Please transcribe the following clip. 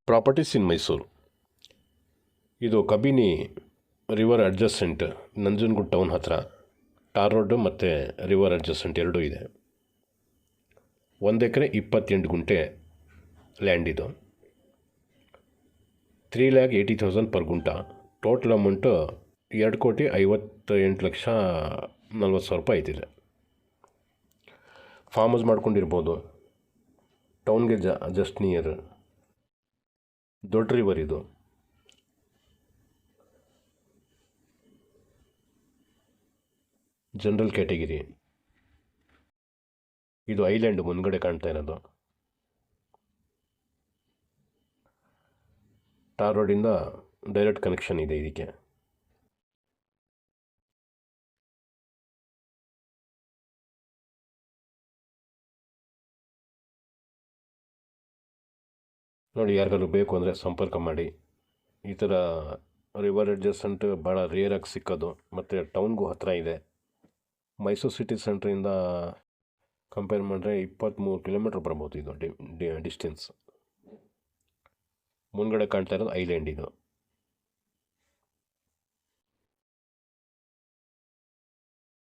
Properties in Mysuru. ಇದು Kabini river adjacent, Nanjangud town ಹತ್ತಿರ tar road ಮತ್ತು ರಿವರ್ ಅಡ್ಜಸೆಂಟ್ ಎರಡೂ ಇದೆ. 1 ಎಕರೆ 28 ಗುಂಟೆ ಲ್ಯಾಂಡ್ ಇದು. 3,80,000 ಪರ್ ಗುಂಟ. ಟೋಟಲ್ ಅಮೌಂಟು 2,58,40,000 ಆಯ್ತಿದೆ. ಫಾರ್ಮ್ ಹೌಸ್ ಮಾಡ್ಕೊಂಡಿರ್ಬೋದು. ಟೌನ್ಗೆ ಜಸ್ಟ್ ನಿಯರ್. ದೊಡ್ಡ ರಿವರ್ ಇದು. General category. ಇದು ಐಲ್ಯಾಂಡ್ ಮುಂದ್ಗಡೆ ಕಾಣ್ತಾ ಇರೋದು. ಟಾರ್ ರೋಡಿಂದ ಡೈರೆಕ್ಟ್ ಕನೆಕ್ಷನ್ ಇದೆ ಇದಕ್ಕೆ. ನೋಡಿ, ಯಾರಿಗಾದ್ರು ಬೇಕು ಅಂದರೆ ಸಂಪರ್ಕ ಮಾಡಿ. ಈ ಥರ ರಿವರ್ ಅಡ್ಜಸೆಂಟ್ ಭಾಳ ರೇರಾಗಿ ಸಿಕ್ಕೋದು, ಮತ್ತು ಟೌನ್ಗೂ ಹತ್ತಿರ ಇದೆ. ಮೈಸೂರು ಸಿಟಿ ಸೆಂಟ್ರಿಂದ ಕಂಪೇರ್ ಮಾಡಿದ್ರೆ 23 ಕಿಲೋಮೀಟ್ರ್ ಬರ್ಬೋದು ಇದು ಡಿಸ್ಟೆನ್ಸ್. ಮುಂದ್ಗಡೆ ಕಾಣ್ತಾ ಇರೋದು ಐಲ್ಯಾಂಡ್ ಇದು.